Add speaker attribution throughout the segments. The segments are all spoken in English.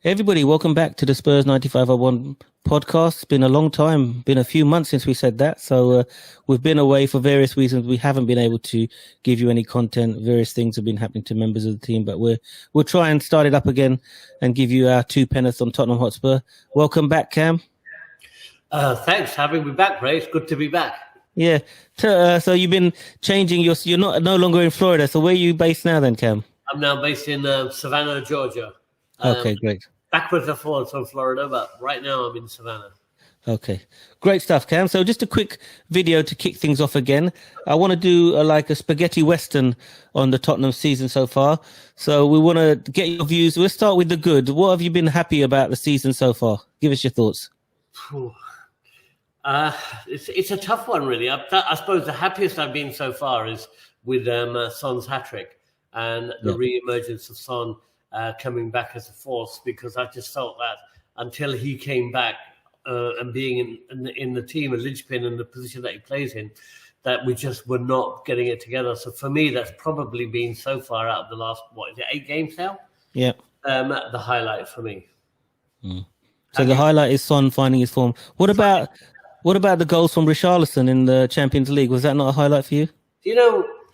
Speaker 1: Hey everybody, welcome back to the Spurs 9501 podcast. It's been a long time, been a few months since we said that. So we've been away for various reasons. We haven't been able to give you any content. Various things have been happening to members of the team, but we'll try and start it up again and give you our two penneth on Tottenham Hotspur. Welcome back, Cam.
Speaker 2: Thanks for having me back, Ray. It's good to be back.
Speaker 1: Yeah. So you've been changing you're no longer in Florida. So where are you based now then, Cam?
Speaker 2: I'm now based in Savannah, Georgia.
Speaker 1: Okay, great.
Speaker 2: Backwards and forwards from Florida, but right now I'm in Savannah.
Speaker 1: Okay, great stuff, Cam. So just a quick video to kick things off again. I want to do a spaghetti western on the Tottenham season so far. So we want to get your views. We'll start with the good. What have you been happy about the season so far? Give us your thoughts.
Speaker 2: It's a tough one, really. I suppose the happiest I've been so far is with Son's hat-trick and the re-emergence of Son coming back as a force, because I just felt that until he came back and being in the team, a linchpin in the position that he plays in, that we just were not getting it together. So for me, that's probably been so far out of the last, 8 games now?
Speaker 1: Yeah.
Speaker 2: The highlight for me.
Speaker 1: Mm. So the highlight is Son finding his form. What about the goals from Richarlison in the Champions League? Was that not a highlight for you?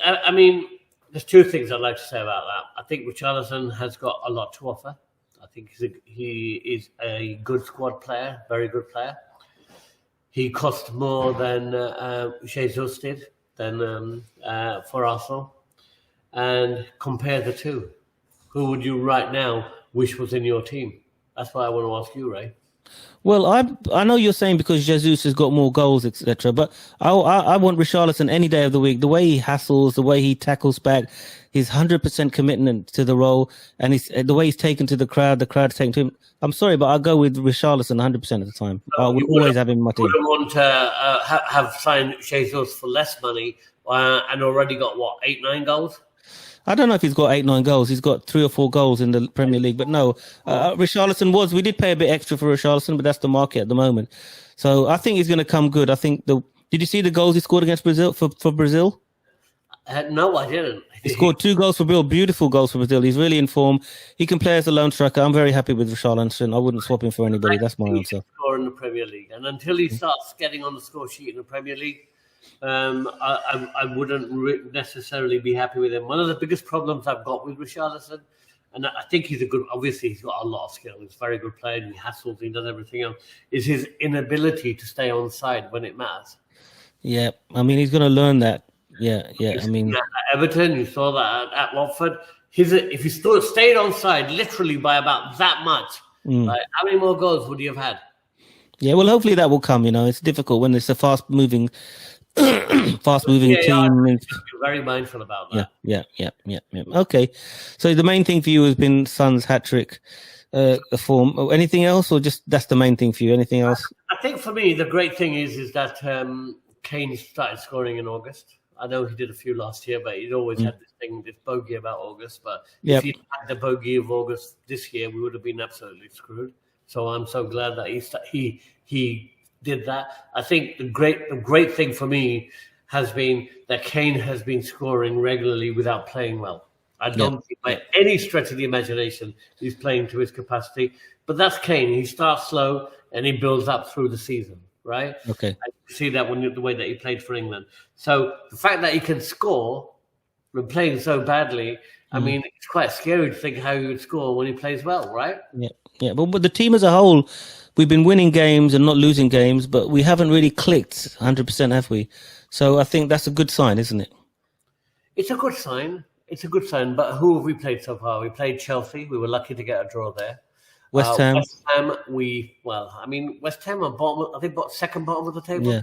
Speaker 2: I mean, there's two things I'd like to say about that. I think Richarlison has got a lot to offer. I think he is a good squad player, very good player. He cost more than Jesus did for Arsenal. And compare the two. Who would you right now wish was in your team? That's what I want to ask you, Ray.
Speaker 1: Well, I know you're saying because Jesus has got more goals, etc. But I want Richarlison any day of the week. The way he hassles, the way he tackles back, his 100% commitment to the role, and the way he's taken to the crowd's taken to him. I'm sorry, but I'll go with Richarlison 100% of the time. I will always have him in my team.
Speaker 2: You wouldn't want to have signed Jesus for less money and already got, 8-9 goals?
Speaker 1: I don't know if he's got 8-9 goals. He's got 3 or 4 goals in the Premier League, but no, Richarlison we did pay a bit extra for Richarlison, but that's the market at the moment. So I think he's going to come good. I think did you see the goals he scored against Brazil for Brazil?
Speaker 2: No, I didn't.
Speaker 1: He scored 2 goals for Brazil, beautiful goals for Brazil. He's really in form. He can play as a lone striker. I'm very happy with Richarlison. I wouldn't swap him for anybody. That's my answer.
Speaker 2: Score in the Premier League, and until he starts getting on the score sheet in the Premier League, I wouldn't necessarily be happy with him. One of the biggest problems I've got with Richarlison, and I think he's obviously he's got a lot of skill. He's a very good player, and he hassles, he does everything else, is his inability to stay on side when it matters.
Speaker 1: Yeah, I mean, he's going to learn that. Yeah. I mean,
Speaker 2: at Everton, you saw that at Watford. If he stayed on side literally by about that much, how many more goals would he have had?
Speaker 1: Yeah, well, hopefully that will come. It's difficult when it's a fast-moving team.
Speaker 2: I'm very mindful about that.
Speaker 1: Yeah. Okay, so the main thing for you has been Son's hat-trick form. Anything else, or just that's the main thing for you? Anything else?
Speaker 2: I think for me, the great thing is that Kane started scoring in August. I know he did a few last year, but he'd always had this bogey about August. But if he had the bogey of August this year, we would have been absolutely screwed. So I'm so glad that he did that. I think the great thing for me has been that Kane has been scoring regularly without playing well. I don't think by any stretch of the imagination he's playing to his capacity. But that's Kane. He starts slow and he builds up through the season, right?
Speaker 1: Okay.
Speaker 2: And you see that the way that he played for England. So the fact that he can score when playing so badly, I mean, it's quite scary to think how he would score when he plays well, right?
Speaker 1: Yeah. But the team as a whole, we've been winning games and not losing games, but we haven't really clicked 100%, have we? So I think that's a good sign, isn't it?
Speaker 2: It's a good sign. But who have we played so far? We played Chelsea. We were lucky to get a draw there.
Speaker 1: West Ham.
Speaker 2: West Ham are bottom. I think second bottom of the table.
Speaker 1: Yeah.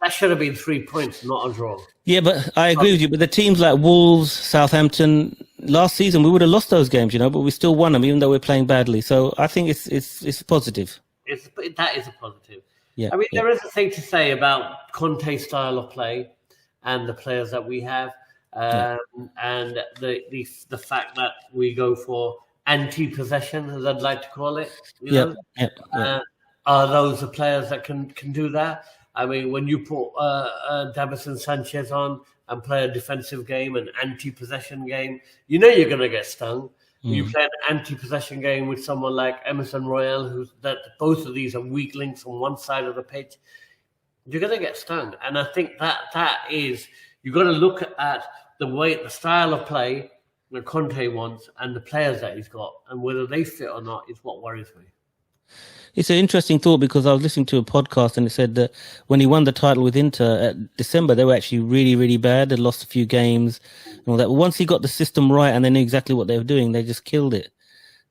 Speaker 2: That should have been 3 points, not a draw.
Speaker 1: Yeah, but I agree with you. But the teams like Wolves, Southampton, last season we would have lost those games, but we still won them, even though we're playing badly. So I think it's positive.
Speaker 2: That is a positive.
Speaker 1: Yeah.
Speaker 2: There is a thing to say about Conte's style of play and the players that we have, and the fact that we go for anti-possession, as I'd like to call it. Are those the players that can do that? I mean, when you put Davison Sanchez on and play a defensive game, an anti-possession game, you're going to get stung. You play an anti-possession game with someone like Emerson Royale, both of these are weak links on one side of the pitch. You're going to get stung. And I think that is, you've got to look at the style of play that Conte wants and the players that he's got, and whether they fit or not is what worries me.
Speaker 1: It's an interesting thought, because I was listening to a podcast and it said that when he won the title with Inter at December, they were actually really, really bad. They lost a few games and all that. But once he got the system right and they knew exactly what they were doing, they just killed it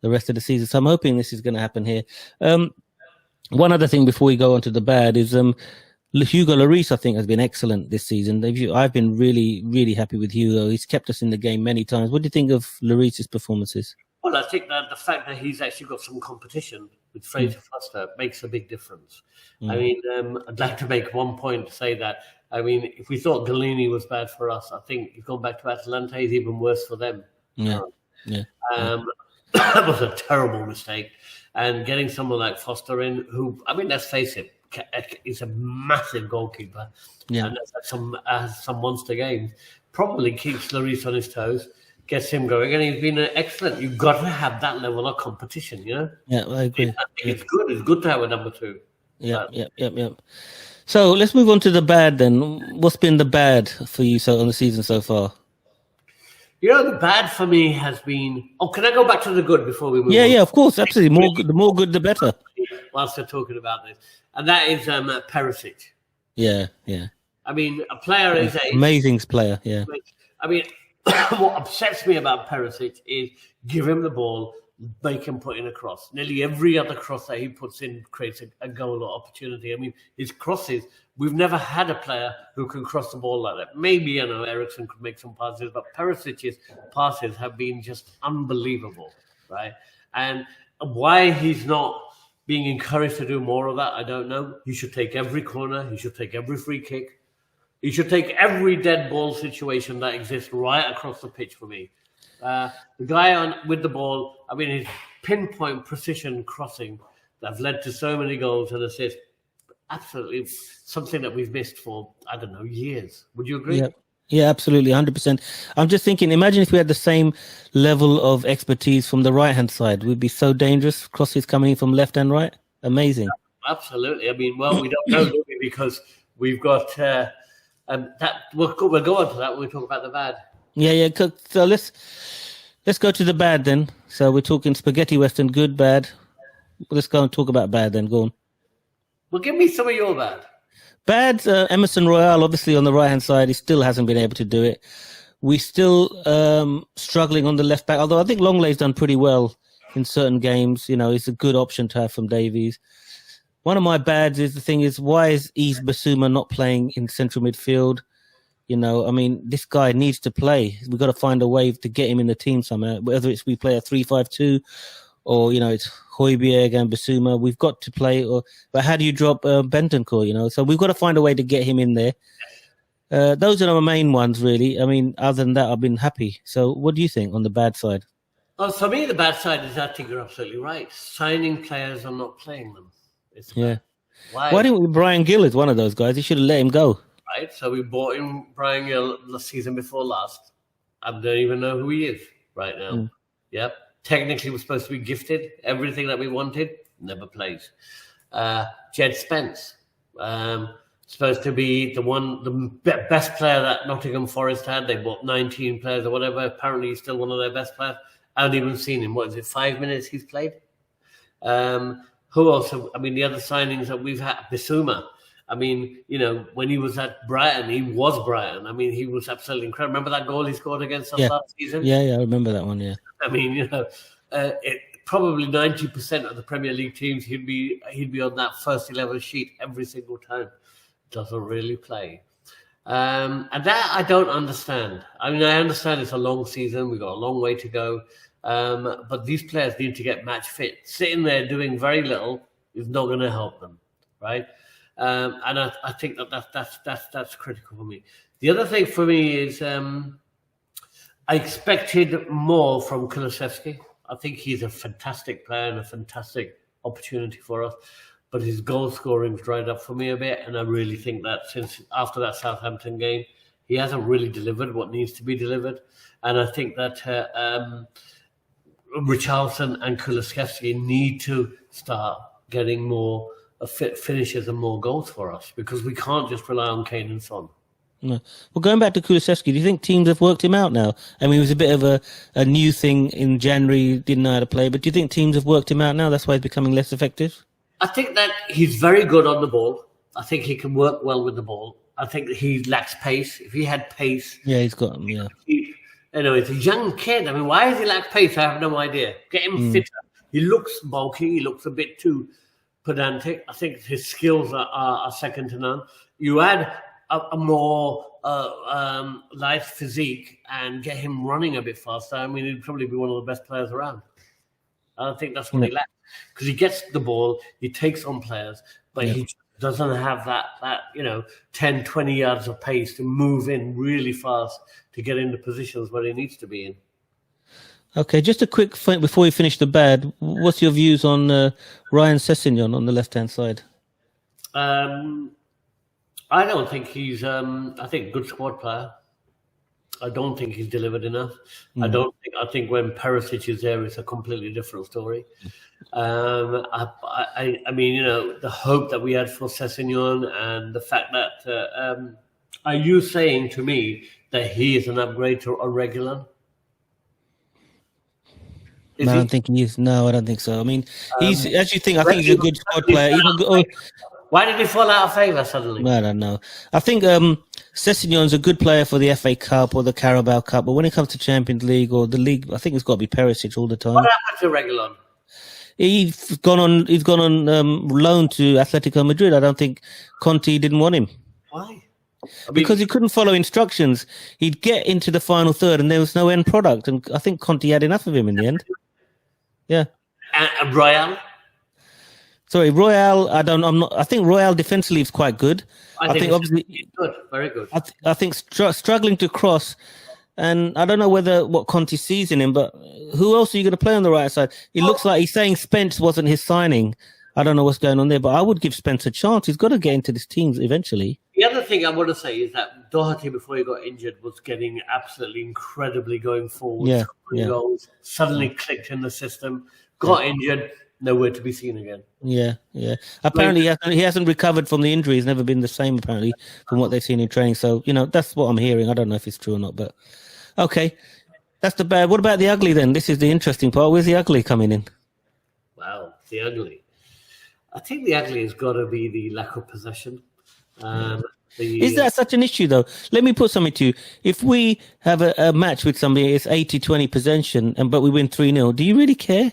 Speaker 1: the rest of the season. So I'm hoping this is going to happen here. One other thing before we go on to the bad is Hugo Lloris, I think, has been excellent this season. I've been really, really happy with Hugo. He's kept us in the game many times. What do you think of Lloris's performances?
Speaker 2: Well, I think that the fact that he's actually got some competition with Fraser Foster makes a big difference. I mean, I'd like to make one point to say that, I mean, if we thought Galini was bad for us, I think if going back to Atalanta, he's even worse for them. That was a terrible mistake. And getting someone like Foster in, who, I mean, let's face it, is a massive goalkeeper and has some monster games, probably keeps Lloris on his toes, gets him going, and he's been excellent. You've got to have that level of competition, you know?
Speaker 1: Yeah, I agree.
Speaker 2: I think it's good. It's good to have a number two.
Speaker 1: Yeah. So let's move on to the bad then. What's been the bad for you on the season so far?
Speaker 2: You know, the bad for me has been... Oh, can I go back to the good before we move on?
Speaker 1: Yeah, of course, absolutely. The more good, the better.
Speaker 2: Whilst we're talking about this. And that is Perisic.
Speaker 1: Yeah.
Speaker 2: I mean, a player is a...
Speaker 1: Amazing player, yeah.
Speaker 2: I mean, what upsets me about Perisic is give him the ball, make him put in a cross. Nearly every other cross that he puts in creates a goal or opportunity. I mean, his crosses, we've never had a player who can cross the ball like that. Maybe, Eriksen could make some passes, but Perisic's passes have been just unbelievable, right? And why he's not being encouraged to do more of that, I don't know. He should take every corner. He should take every free kick. He should take every dead ball situation that exists right across the pitch for me. The guy with the ball, I mean, his pinpoint precision crossing that have led to so many goals and assists, absolutely something that we've missed for, I don't know, years. Would you agree?
Speaker 1: Yeah, absolutely, 100%. I'm just thinking, imagine if we had the same level of expertise from the right-hand side. We'd be so dangerous, crosses coming in from left and right. Amazing.
Speaker 2: Absolutely. I mean, well, we don't know, do we? Because we've got... we'll go on to that when we talk about the bad.
Speaker 1: Yeah. So let's go to the bad then. So we're talking spaghetti western, good, bad. Let's go and talk about bad then. Go on.
Speaker 2: Well, give me some of your bad.
Speaker 1: Bad, Emerson Royale, obviously on the right-hand side, he still hasn't been able to do it. We're still struggling on the left back, although I think Longlay's done pretty well in certain games. You know, it's a good option to have from Davies. One of my bads is why is Yves Bissouma not playing in central midfield? You know, I mean, this guy needs to play. We've got to find a way to get him in the team somehow, whether it's we play a 3-5-2 or, it's Højbjerg and Bissouma. We've got to play. But how do you drop Bentancur, So we've got to find a way to get him in there. Those are the main ones, really. I mean, other than that, I've been happy. So what do you think on the bad side?
Speaker 2: Well, for me, the bad side is I think you're absolutely right. Signing players and not playing them.
Speaker 1: Why didn't we? Brian Gill is one of those guys. He should have let him go.
Speaker 2: Right. So we bought in Brian Gill the season before last. I don't even know who he is right now. Yep. Technically, we're supposed to be gifted everything that we wanted. Never plays. Jed Spence, supposed to be the best player that Nottingham Forest had. They bought 19 players or whatever. Apparently, he's still one of their best players. I haven't even seen him. What is it? 5 minutes he's played. Who else? I mean, the other signings that we've had, Bissouma. I mean, when he was at Brighton, he was Brighton. I mean, he was absolutely incredible. Remember that goal he scored against us last season?
Speaker 1: Yeah, I remember that one, yeah.
Speaker 2: I mean, probably 90% of the Premier League teams, he'd be on that first 11 sheet every single time. Doesn't really play. And that I don't understand. I mean, I understand it's a long season. We've got a long way to go. But these players need to get match fit. Sitting there doing very little is not going to help them, right? And I think that's critical for me. The other thing for me is I expected more from Kulusevski. I think he's a fantastic player and a fantastic opportunity for us. But his goal scoring's dried up for me a bit, and I really think that since after that Southampton game, he hasn't really delivered what needs to be delivered. And I think that Richarlison and Kulusevski need to start getting more finishes and more goals for us, because we can't just rely on Kane and Son.
Speaker 1: No. Well, going back to Kulusevski, do you think teams have worked him out now? I mean, it was a bit of a new thing in January, didn't know how to play, but do you think teams have worked him out now? That's why he's becoming less effective?
Speaker 2: I think that he's very good on the ball. I think he can work well with the ball. I think that he lacks pace. If he had pace...
Speaker 1: Yeah, he's got him, yeah.
Speaker 2: He's a young kid. I mean, why does he lack pace? I have no idea. Get him fitter. He looks bulky. He looks a bit too pedantic. I think his skills are second to none. You add a more light physique and get him running a bit faster. I mean, he'd probably be one of the best players around. I don't think that's what he lacks, because he gets the ball, he takes on players, but he doesn't have that 10, 20 yards of pace to move in really fast to get into positions where he needs to be in.
Speaker 1: Okay, just a quick thing before we finish the bad. What's your views on Ryan Sessegnon on the left-hand side?
Speaker 2: I don't think he's I think good squad player. I don't think he's delivered enough. I think when Perisic is there, it's a completely different story. I mean, the hope that we had for Sessegnon and the fact that are you saying to me that he is an upgrade to a regular?
Speaker 1: I don't think he is. No, I don't think so. I mean, he's as you think. I think he's a good squad player.
Speaker 2: Why did he fall out of favour suddenly?
Speaker 1: I don't know. I think Sessegnon's a good player for the FA Cup or the Carabao Cup, but when it comes to Champions League or the league, I think it's got to be Perisic all the time.
Speaker 2: What happened to Reguilon?
Speaker 1: He's gone on loan to Atletico Madrid. I don't think Conte didn't want him.
Speaker 2: Why?
Speaker 1: Because he couldn't follow instructions. He'd get into the final third and there was no end product. And I think Conte had enough of him in the end. Yeah.
Speaker 2: And Royal?
Speaker 1: Sorry, Royal. I think Royal defensively is quite good.
Speaker 2: I think obviously he's good, very good.
Speaker 1: I think struggling to cross, and I don't know what Conte sees in him. But who else are you going to play on the right side? It looks like he's saying Spence wasn't his signing. I don't know what's going on there, but I would give Spence a chance. He's got to get into this team eventually.
Speaker 2: The other thing I want to say is that Doherty, before he got injured, was getting absolutely incredibly going forward. Goals, suddenly clicked in the system, got injured, nowhere to be seen again.
Speaker 1: Yeah. Apparently, he hasn't recovered from the injury. He's never been the same, apparently, from what they've seen in training. So, that's what I'm hearing. I don't know if it's true or not, but okay. That's the bad. What about the ugly then? This is the interesting part. Where's the ugly coming in?
Speaker 2: Wow, the ugly. I think the ugly has got to be the lack of possession. Is that such an issue, though? Let me put something to you. If we have a match with somebody, it's 80-20 possession, but we win 3-0, do you really care?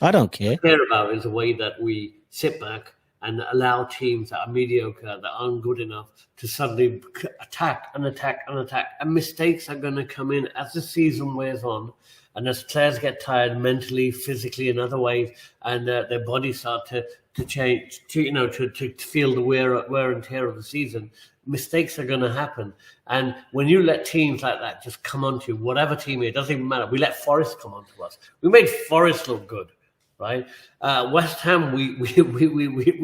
Speaker 2: I don't care. What I care about is the way that we sit back and allow teams that are mediocre, that aren't good enough, to suddenly attack. And mistakes are going to come in as the season wears on. And as players get tired mentally, physically, in other ways, and their bodies start to change, to feel the wear and tear of the season, mistakes are going to happen. And when you let teams like that just come onto you, whatever team it doesn't even matter. We let Forest come onto us. We made Forest look good, right? West Ham, we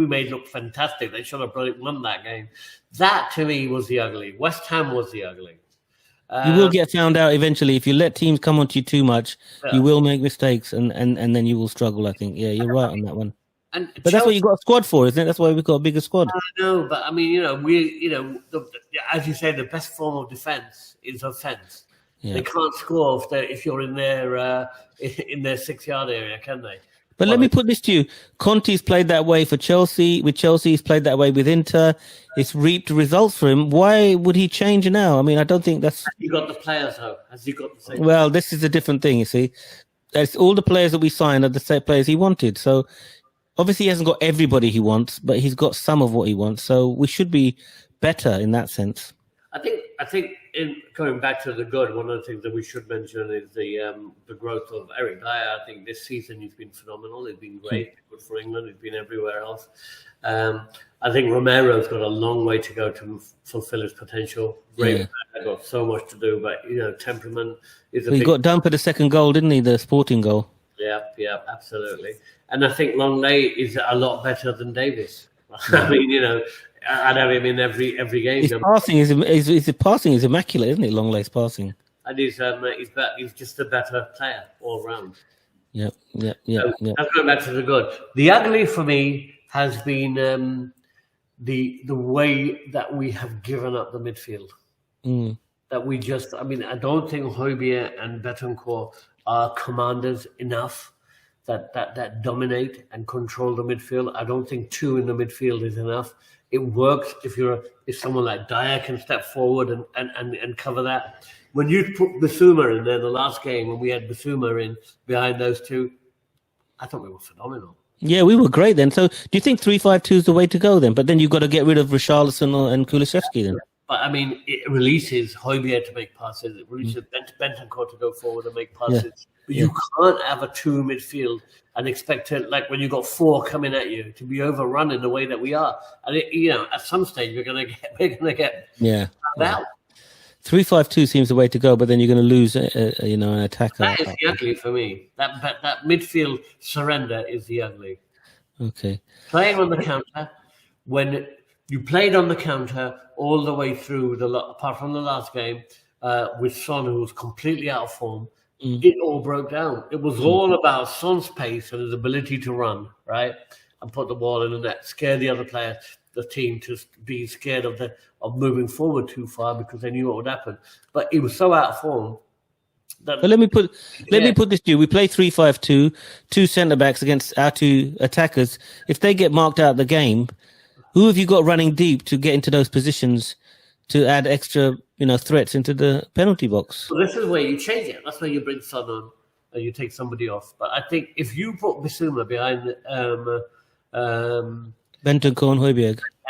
Speaker 2: made look fantastic. They should have won that game. That to me was the ugly. West Ham was the ugly.
Speaker 1: You will get found out eventually. If you let teams come onto you too much, you will make mistakes and then you will struggle, I think. Yeah, you're right on that one. But Chelsea, that's what you got a squad for, isn't it? That's why we've got a bigger squad.
Speaker 2: I know, but I mean, as you say, the best form of defense is offense. Yeah. They can't score if you're in their 6-yard area, can they?
Speaker 1: But let me put this to you. Conte's played that way for Chelsea. With Chelsea, he's played that way with Inter. It's reaped results for him. Why would he change now? I mean, I don't think that's...
Speaker 2: Has he got the players, though? Has he got the same...
Speaker 1: Well, this is a different thing, you see. It's all the players that we signed are the same players he wanted. So, obviously, he hasn't got everybody he wants, but he's got some of what he wants. So, we should be better in that sense.
Speaker 2: I think in coming back to the good, one of the things that we should mention is the growth of Eric Dyer. I think this season he's been phenomenal. He's been great, good for England. He's been everywhere else. I think Romero's got a long way to go to fulfill his potential. Great player, got so much to do, but temperament is
Speaker 1: he got done for the second goal, didn't he? The Sporting goal.
Speaker 2: Yeah, absolutely. And I think Longley is a lot better than Davis. I mean, I'd have him in every game.
Speaker 1: His passing is immaculate, isn't it? Longley's passing,
Speaker 2: and he's just a better player all round.
Speaker 1: Yeah.
Speaker 2: That's going back to the good. The ugly for me has been the way that we have given up the midfield. That we just, I don't think Højbjerg and Betancourt are commanders enough that dominate and control the midfield. I don't think two in the midfield is enough. It works if someone like Dyer can step forward and cover that. When you put Bissouma in there the last game, when we had Bissouma in behind those two, I thought we were phenomenal.
Speaker 1: Yeah, we were great then. So do you think 3-5-2 is the way to go then? But then you've got to get rid of Richarlison and Kulusevski then.
Speaker 2: But it releases Højbjerg to make passes. It releases Betancourt to go forward and make passes. But you can't have a two midfield and expect to, like when you got four coming at you, to be overrun in the way that we are. And at some stage we're gonna get out.
Speaker 1: 3-5-2 seems the way to go, but then you're going to lose, an attacker.
Speaker 2: That is the ugly for me. That midfield surrender is the ugly.
Speaker 1: Okay.
Speaker 2: Playing on the counter, when you played on the counter all the way through, apart from the last game, with Son, who was completely out of form, it all broke down. It was all about Son's pace and his ability to run, right? And put the ball in the net, scare the other players, the team to be scared of moving forward too far because they knew what would happen. But he was so out of form. But
Speaker 1: let me put this to you. We play 3-5-2, two centre backs against our two attackers. If they get marked out of the game, who have you got running deep to get into those positions to add extra, threats into the penalty box?
Speaker 2: So this is where you change it. That's where you bring Son on and you take somebody off. But I think if you put Bissouma behind
Speaker 1: Bentancur and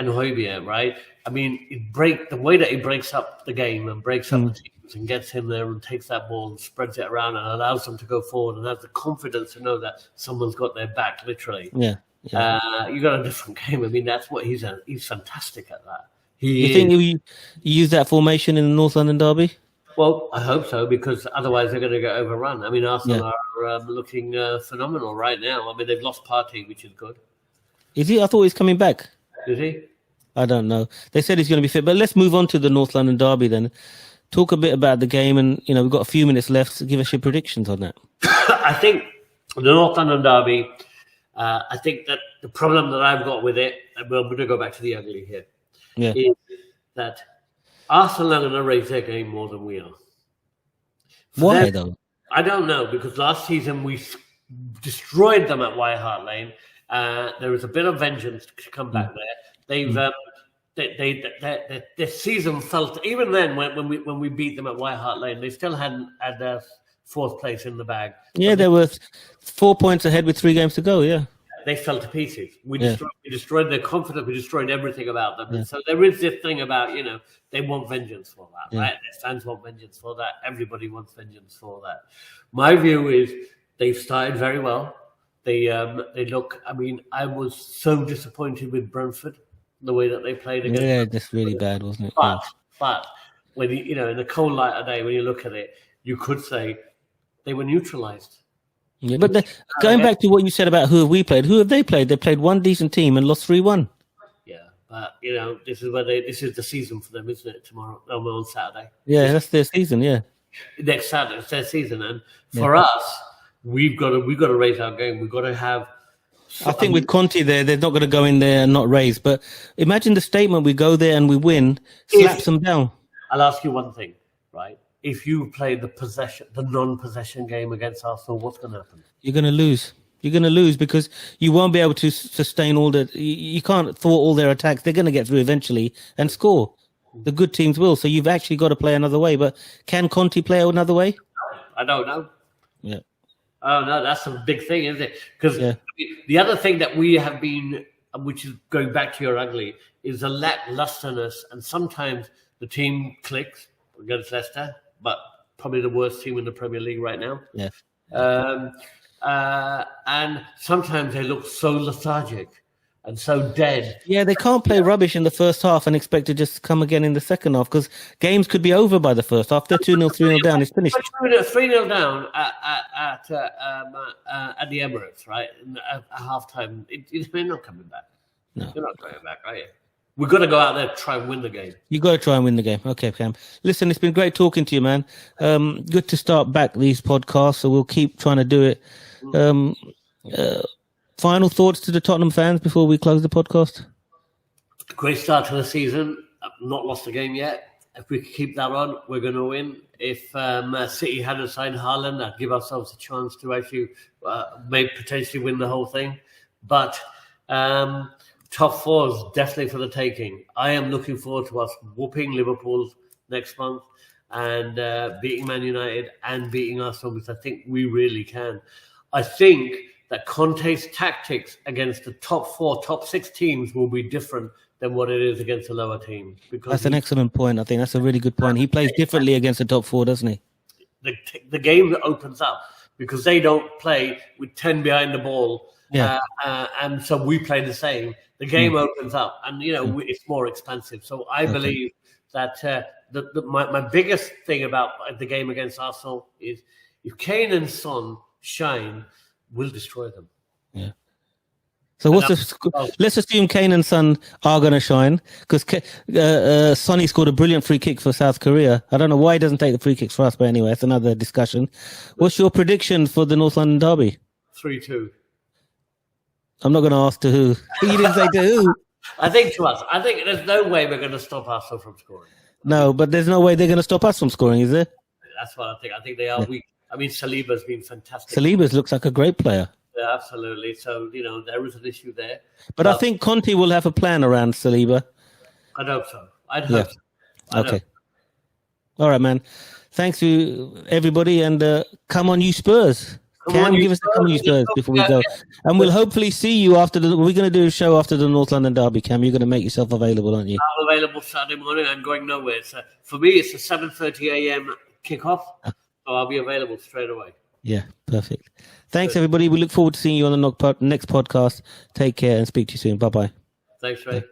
Speaker 2: Højbjerg, right? The way that he breaks up the game and breaks up the teams and gets him there and takes that ball and spreads it around and allows them to go forward and has the confidence to know that someone's got their back, literally.
Speaker 1: Yeah.
Speaker 2: You got a different game. That's what he's fantastic at that.
Speaker 1: You think you use that formation in the North London derby?
Speaker 2: Well, I hope so, because otherwise they're going to get overrun. Arsenal are looking phenomenal right now. They've lost Partey, which is good.
Speaker 1: Is he? I thought he's coming back.
Speaker 2: Is he?
Speaker 1: I don't know. They said he's going to be fit. But let's move on to the North London derby then. Talk a bit about the game, and we've got a few minutes left. So give us your predictions on that.
Speaker 2: I think the North London derby. I think that the problem that I've got with it, and we're going to go back to the ugly here, is that Arsenal are going to raise their game more than we are.
Speaker 1: Why though?
Speaker 2: I don't know, because last season we destroyed them at White Hart Lane. There was a bit of vengeance to come back there. Their season felt, even then when we beat them at White Hart Lane, they still hadn't had their fourth place in the bag. Yeah,
Speaker 1: they were 4 points ahead with 3 games to go. Yeah,
Speaker 2: they fell to pieces. We destroyed their confidence. We destroyed everything about them. And so there is this thing about they want vengeance for that, right? Their fans want vengeance for that. Everybody wants vengeance for that. My view is they've started very well. They look. I was so disappointed with Brentford, the way that they played against.
Speaker 1: Yeah, that's really bad, wasn't it?
Speaker 2: But when in the cold light of day, when you look at it, you could say they were neutralised.
Speaker 1: Yeah, but going back to what you said about who have we played, who have they played? They played one decent team and lost 3-1.
Speaker 2: Yeah, but this is the season for them, isn't it? Tomorrow, on Saturday.
Speaker 1: Yeah, that's their season. Yeah,
Speaker 2: next Saturday, it's their season, and for us. We've got to raise our game. We've got to have.
Speaker 1: I think with Conte there, they're not going to go in there and not raise. But imagine the statement: we go there and we win, slaps them down.
Speaker 2: I'll ask you one thing, right? If you play the non-possession game against Arsenal, what's going to happen?
Speaker 1: You're going to lose. You're going to lose because you won't be able to sustain all the. You can't thwart all their attacks. They're going to get through eventually and score. The good teams will. So you've actually got to play another way. But can Conte play another way?
Speaker 2: I don't know.
Speaker 1: Yeah.
Speaker 2: Oh, no, that's a big thing, isn't it? Because the other thing that we have been, which is going back to your ugly, is a lacklusterness. And sometimes the team clicks against Leicester, but probably the worst team in the Premier League right now.
Speaker 1: Yeah.
Speaker 2: And sometimes they look so lethargic and so dead.
Speaker 1: Yeah, they can't play rubbish in the first half and expect to just come again in the second half because games could be over by the first half. They're 2-0, 3-0 down. It's finished.
Speaker 2: 3-0 down at the Emirates, right? At halftime, you're not coming back.
Speaker 1: No.
Speaker 2: You're not coming back, are you? We've got to go out there and try and win the game.
Speaker 1: You got to try and win the game. Okay, Cam. Listen, it's been great talking to you, man. Good to start back these podcasts, so we'll keep trying to do it. Final thoughts to the Tottenham fans before we close the podcast?
Speaker 2: Great start to the season. I've not lost a game yet. If we keep that on, we're going to win. If City hadn't signed Haaland, I'd give ourselves a chance to actually maybe potentially win the whole thing. But top four is definitely for the taking. I am looking forward to us whooping Liverpool next month and beating Man United and beating Arsenal, because I think we really can. I think that Conte's tactics against the top four, top six teams will be different than what it is against the lower teams. Because
Speaker 1: that's an excellent point. I think that's a really good point. He plays differently against the top four, doesn't he?
Speaker 2: The game opens up because they don't play with 10 behind the ball.
Speaker 1: Yeah.
Speaker 2: And so we play the same. The game opens up and, it's more expensive. So I believe that my biggest thing about the game against Arsenal is if Kane and Son shine, we'll destroy them.
Speaker 1: Yeah. So let's assume Kane and Son are going to shine, because Sonny scored a brilliant free kick for South Korea. I don't know why he doesn't take the free kicks for us, but anyway, it's another discussion. What's your prediction for the North London derby?
Speaker 2: 3-2.
Speaker 1: I'm not going to ask to who. You didn't say to who.
Speaker 2: I think to us. I think there's no way we're going to stop Arsenal from scoring.
Speaker 1: No, but there's no way they're going to stop us from scoring, is there?
Speaker 2: That's what I think. I think they are weak. I mean, Saliba's been fantastic.
Speaker 1: Saliba looks like a great player.
Speaker 2: Yeah, absolutely. So, there is an issue there.
Speaker 1: But I think Conte will have a plan around Saliba.
Speaker 2: I'd hope so. I'd hope so.
Speaker 1: Okay. All right, man. Thanks to everybody, and come on, you Spurs. Come on, you Spurs before we go. And we'll hopefully see you after we're going to do a show after the North London derby, Cam. You're going to make yourself available, aren't you?
Speaker 2: I'm available Saturday morning. I'm going nowhere. For me, it's a 7:30 a.m. kickoff, so I'll be available straight away.
Speaker 1: Yeah, perfect. Thanks, everybody. We look forward to seeing you on the next podcast. Take care and speak to you soon. Bye-bye.
Speaker 2: Thanks, Ray.